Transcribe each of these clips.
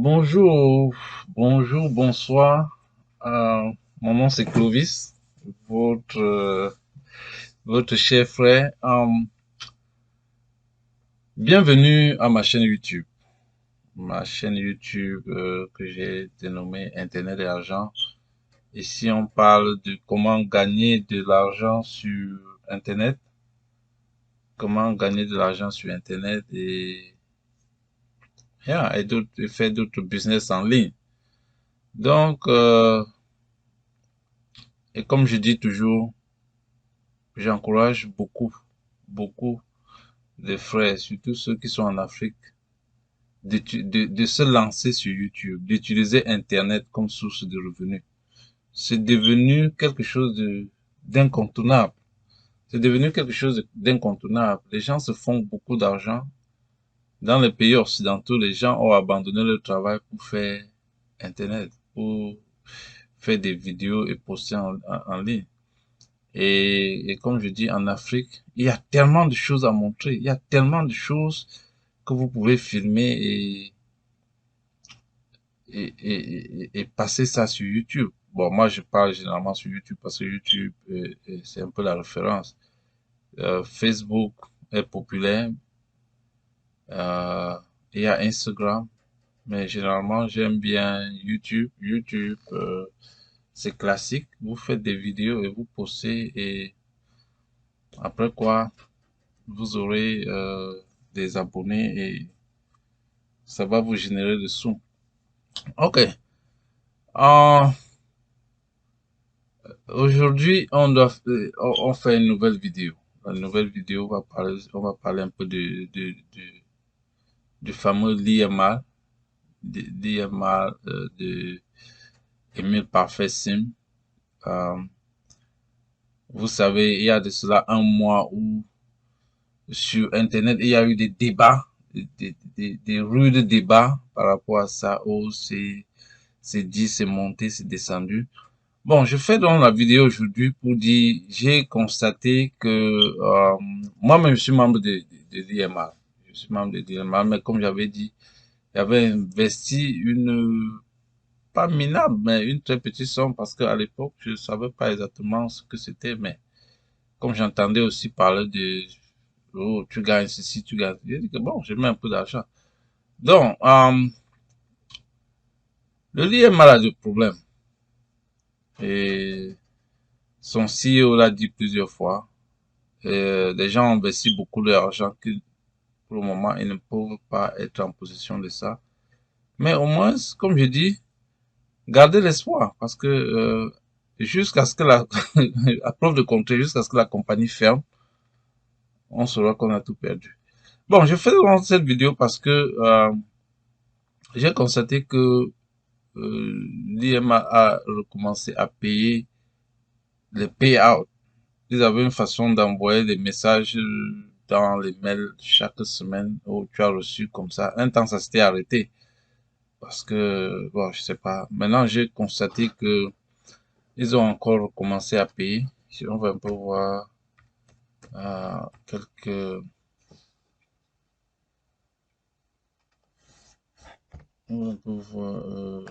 Bonjour, bonjour, bonsoir. Mon nom c'est Clovis, votre cher frère. Bienvenue à ma chaîne YouTube. Ma chaîne YouTube que j'ai dénommée Internet et Argent. Ici, on parle de comment gagner de l'argent sur Internet, comment gagner de l'argent sur Internet et faire d'autres business en ligne. Donc, et comme je dis toujours, j'encourage beaucoup de frères, surtout ceux qui sont en Afrique, de se lancer sur YouTube, d'utiliser Internet comme source de revenus. C'est devenu quelque chose d'incontournable. C'est devenu quelque chose d'incontournable. Les gens se font beaucoup d'argent. Dans les pays occidentaux, les gens ont abandonné leur travail pour faire Internet, pour faire des vidéos et poster en ligne. Et comme je dis, en Afrique, il y a tellement de choses à montrer. Il y a tellement de choses que vous pouvez filmer et passer ça sur YouTube. Bon, moi, je parle généralement sur YouTube parce que YouTube, c'est un peu la référence. Facebook est populaire. Euh, il y a Instagram. Mais généralement, j'aime bien YouTube. YouTube, c'est classique. Vous faites des vidéos et vous postez et après quoi, vous aurez des abonnés et ça va vous générer des sous. Ok. Euh, Aujourd'hui, on fait une nouvelle vidéo. La nouvelle vidéo on va parler un peu du fameux l'IMA, l'IMA de Emile Parfait Sim. Euh, vous savez, il y a de cela un mois où sur Internet, il y a eu des débats, des rudes débats par rapport à ça, où c'est dit, c'est monté, c'est descendu. Bon, je fais donc la vidéo aujourd'hui pour dire, j'ai constaté que moi-même je suis membre de l'IMA. Je suis membre de l'IMA, mais comme j'avais dit, j'avais investi pas minable, mais une très petite somme parce qu'à l'époque, je ne savais pas exactement ce que c'était, mais comme j'entendais aussi parler de, oh, tu gagnes ceci, tu gagnes, j'ai dit que bon, je mets un peu d'argent. Donc, le l'IMA a des problèmes et son CEO l'a dit plusieurs fois. Les gens ont investi beaucoup d'argent que pour le moment, ils ne peuvent pas être en possession de ça. Mais au moins, comme je dis, gardez l'espoir parce que jusqu'à ce que à preuve de contraire, jusqu'à ce que la compagnie ferme, on saura qu'on a tout perdu. Bon, je fais vraiment cette vidéo parce que j'ai constaté que l'IMA a recommencé à payer les payouts. Ils avaient une façon d'envoyer des messages dans les mails chaque semaine où tu as reçu comme ça. Un temps, ça s'était arrêté parce que, bon, je sais pas. Maintenant, j'ai constaté que ils ont encore commencé à payer. Si on va un peu voir quelques, on va un peu voir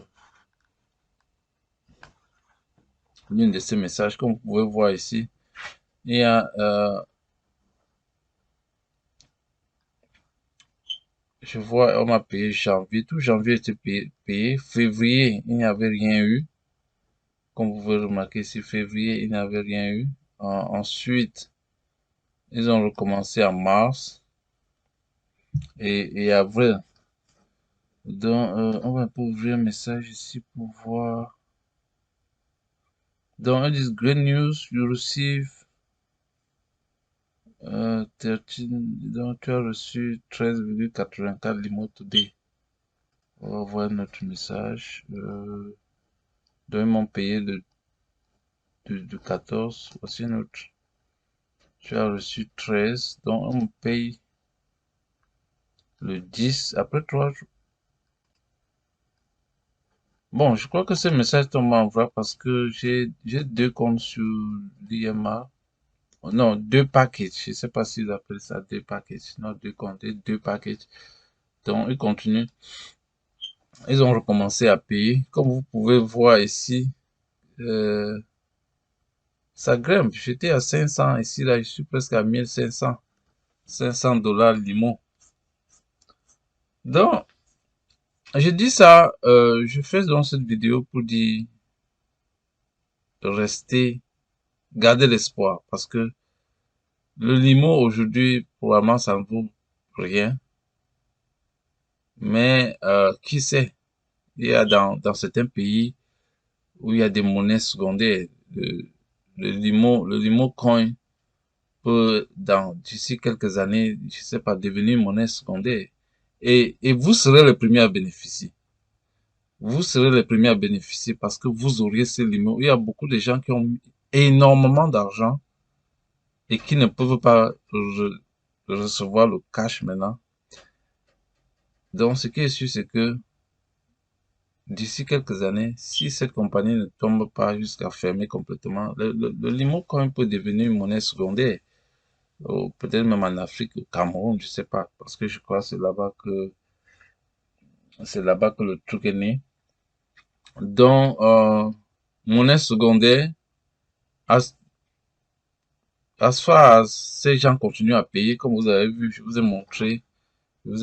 l'une de ces messages. Comme vous pouvez voir ici, il y a, je vois, on m'a payé janvier. Tout janvier était payé. Février, il n'y avait rien eu. Comme vous pouvez remarquer ici, février, il n'y avait rien eu. Ensuite, ils ont recommencé en mars et avril. Donc, on va un peu ouvrir un message ici pour voir. Donc, ils disent Great news, you receive 13, donc tu as reçu 13,84 limo today. On va voir notre message. Donc, ils m'ont payé de 14. Voici notre. Tu as reçu 13. Donc, on me paye le 10 après 3 jours. Bon, je crois que ce message tombe en vrai parce que j'ai deux comptes sur l'IMA. Non, deux packages. Je sais pas s'ils appellent ça deux packages. Non, deux comptes et deux packages. Donc, ils continuent. ils ont recommencé à payer. Comme vous pouvez voir ici, ça grimpe. J'étais à 500, ici, là, je suis presque à 1500, $500 limon. Donc, je dis ça, je fais dans cette vidéo pour dire de rester, garder l'espoir, parce que le limon aujourd'hui, probablement, ça ne vaut rien, mais qui sait, il y a dans certains pays où il y a des monnaies secondaires, le, le limon coin peut, d'ici quelques années, je sais pas, devenir une monnaie secondaire. Et vous serez le premier à bénéficier. Vous serez les premiers à bénéficier parce que vous auriez ces limons. Il y a beaucoup de gens qui ont énormément d'argent et qui ne peuvent pas recevoir le cash maintenant. Donc, ce qui est sûr, c'est que d'ici quelques années, si cette compagnie ne tombe pas jusqu'à fermer complètement, le limon quand même peut devenir une monnaie secondaire. Ou peut-être même en Afrique, au Cameroun, je sais pas, parce que je crois que c'est là-bas que le truc est né. Donc, monnaie secondaire, as, as far as ces gens continuent à payer, comme vous avez vu, je vous ai montré, vous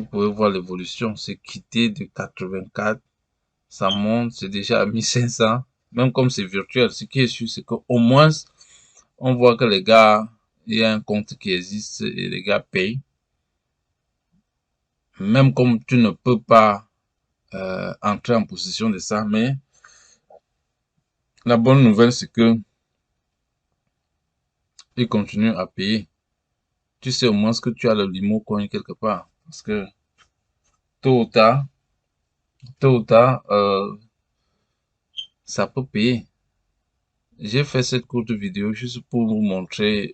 pouvez voir l'évolution, c'est quitté de 84, ça monte, c'est déjà à 1500, même comme c'est virtuel, ce qui est sûr, c'est qu'au moins, on voit que les gars, il y a un compte qui existe et les gars payent, même comme tu ne peux pas entrer en possession de ça, mais la bonne nouvelle, c'est que ils continuent à payer. Tu sais au moins que tu as le limo coin quelque part, parce que tôt ou tard, tôt ou tard, ça peut payer. J'ai fait cette courte vidéo juste pour vous montrer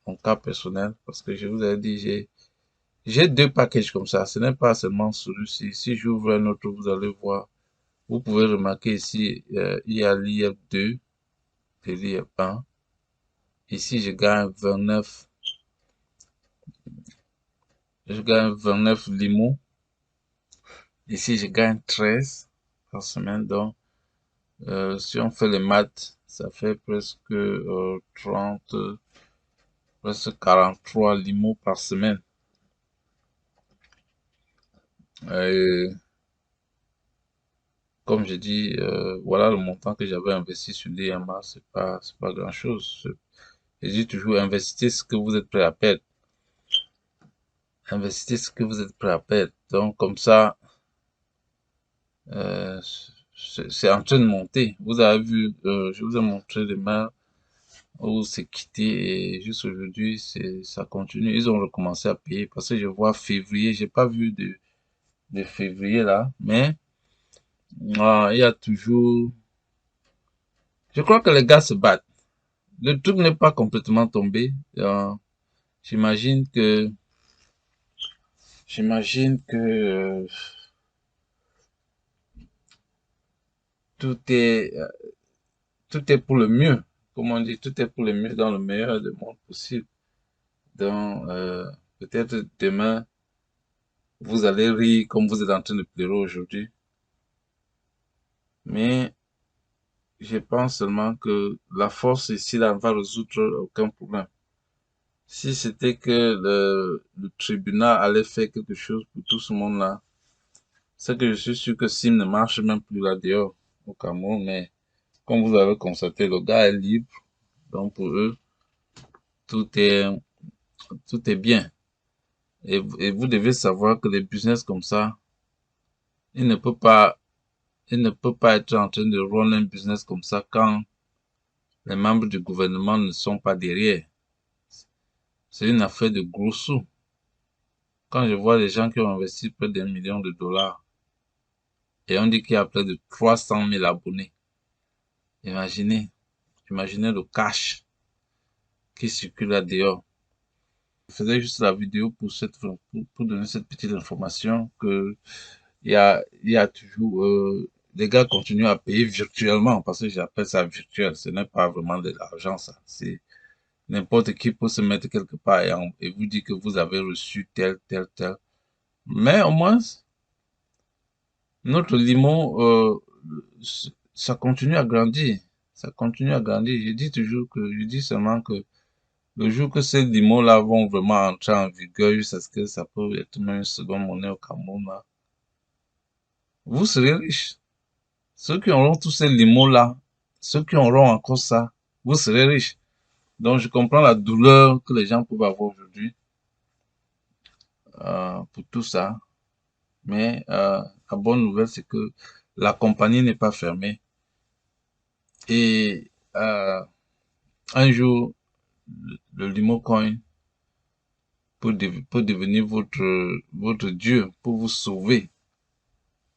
mon cas personnel, parce que je vous ai dit, j'ai deux packages comme ça. Ce n'est pas seulement celui-ci. Si j'ouvre un autre, vous allez voir. Vous pouvez remarquer ici, il y a l'IF2 et l'IF1. Ici, je gagne 29 limos. Ici, je gagne 13 par semaine. Donc, si on fait les maths, ça fait presque 30, presque 43 limos par semaine. Et comme je dis, voilà le montant que j'avais investi sur l'IMA, c'est pas grand chose. Je dis toujours, investissez ce que vous êtes prêt à perdre. Investissez ce que vous êtes prêt à perdre. Donc, comme ça, euh, c'est en train de monter. Vous avez vu, je vous ai montré les mails où c'est quitté et juste aujourd'hui, ça continue. Ils ont recommencé à payer parce que je vois février, j'ai pas vu de février là, mais il y a toujours, je crois que les gars se battent. Le truc n'est pas complètement tombé. J'imagine que, j'imagine que tout est, euh, tout est pour le mieux. Comme on dit, tout est pour le mieux dans le meilleur des mondes possible. Donc, peut-être demain, vous allez rire comme vous êtes en train de pleurer aujourd'hui. Mais je pense seulement que la force ici là va résoudre aucun problème. Si c'était que le tribunal allait faire quelque chose pour tout ce monde-là, c'est que je suis sûr que Sim ne marche même plus là dehors au Cameroun. Mais comme vous avez constaté, le gars est libre. Donc pour eux, tout est, tout est bien. Et vous devez savoir que les business comme ça, il ne peut pas, il ne peut pas être en train de run un business comme ça quand les membres du gouvernement ne sont pas derrière. C'est une affaire de gros sous. Quand je vois les gens qui ont investi près d'1 million de dollars et on dit qu'il y a près de 300 000 abonnés, imaginez, imaginez le cash qui circule là dehors. Je faisais juste la vidéo pour donner cette petite information que il y a toujours, les gars continuent à payer virtuellement parce que j'appelle ça virtuel. Ce n'est pas vraiment de l'argent, ça. C'est n'importe qui peut se mettre quelque part et vous dire que vous avez reçu tel, tel, tel. Mais au moins, notre limo, ça continue à grandir. Ça continue à grandir. Je dis seulement que le jour que ces limos-là vont vraiment entrer en vigueur, jusqu'à ce que ça peut être même une seconde monnaie au Cameroun, là, vous serez riches. Ceux qui auront tous ces limos-là, ceux qui auront encore ça, vous serez riches. Donc, je comprends la douleur que les gens peuvent avoir aujourd'hui pour tout ça. Mais la bonne nouvelle, c'est que la compagnie n'est pas fermée. Et un jour, le Limocoin peut devenir votre Dieu pour vous sauver.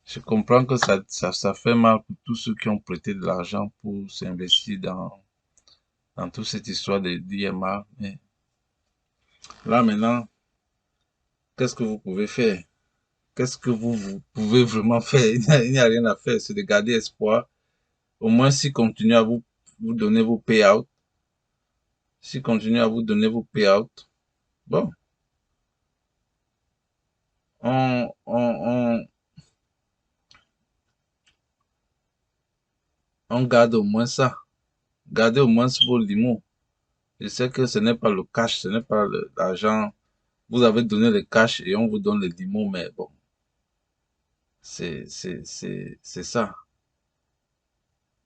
Je comprends que ça fait mal pour tous ceux qui ont prêté de l'argent pour s'investir dans toute cette histoire de d'IMA. Mais là, maintenant, qu'est-ce que vous pouvez faire? Qu'est-ce que vous pouvez vraiment faire? Il n'y a rien à faire, c'est de garder espoir. Au moins, s'ils continuent à vous donner vos payouts, s'ils continuent à vous donner vos payouts, bon, on, on, on, on garde au moins ça. Gardez au moins vos limos. Je sais que ce n'est pas le cash, ce n'est pas l'argent. Vous avez donné le cash et on vous donne les limos, mais bon, c'est ça.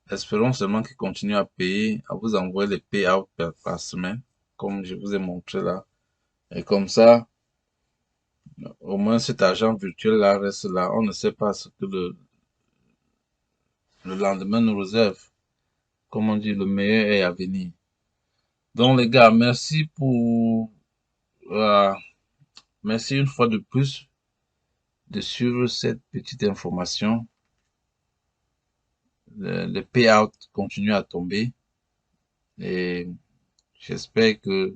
Espérons seulement qu'ils continuent à payer, à vous envoyer les payouts par semaine, comme je vous ai montré là. Et comme ça, au moins cet argent virtuel-là reste là. On ne sait pas ce que le lendemain nous réserve. Comme on dit, le meilleur est à venir. Donc les gars, euh, merci une fois de plus de suivre cette petite information. Le payout continue à tomber et j'espère que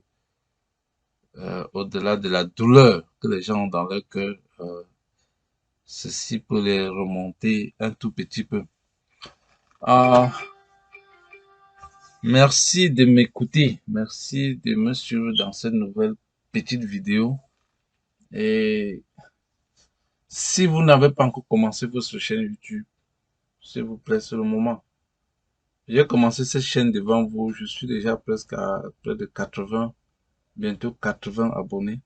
au-delà de la douleur que les gens ont dans leur cœur, ceci peut les remonter un tout petit peu. Ah, merci de m'écouter, merci de me suivre dans cette nouvelle petite vidéo. Et si vous n'avez pas encore commencé votre chaîne YouTube, s'il vous plaît, c'est le moment. J'ai commencé cette chaîne devant vous, je suis déjà presque à près de 80, bientôt 80 abonnés.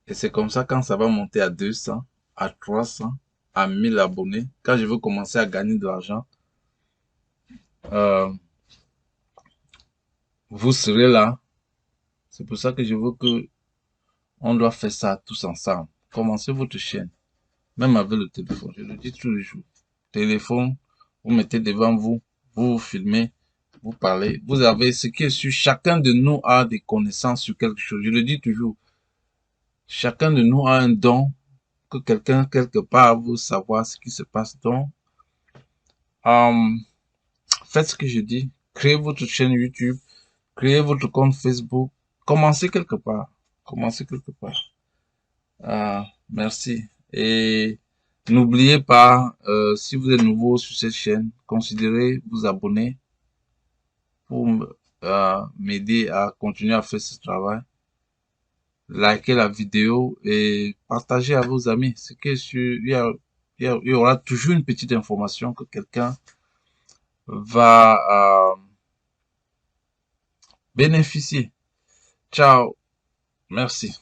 Et c'est comme ça, quand ça va monter à 200, à 300, à 1000 abonnés, quand je veux commencer à gagner de l'argent, euh, vous serez là. C'est pour ça que je veux que on doit faire ça tous ensemble. Commencez votre chaîne, même avec le téléphone. Je le dis tous les jours. Téléphone, vous mettez devant vous, vous filmez, vous parlez. Vous avez ce qui est sûr. Chacun de nous a des connaissances sur quelque chose. Je le dis toujours. Chacun de nous a un don que quelqu'un quelque part veut savoir ce qui se passe. Donc, euh, faites ce que je dis. Créez votre chaîne YouTube. Créez votre compte Facebook. Commencez quelque part. Commencez quelque part. Merci. Et n'oubliez pas, si vous êtes nouveau sur cette chaîne, considérez vous abonner pour m'aider à continuer à faire ce travail. Likez la vidéo et partagez à vos amis. C'est que il y aura toujours une petite information que quelqu'un va bénéficier. Ciao. Merci.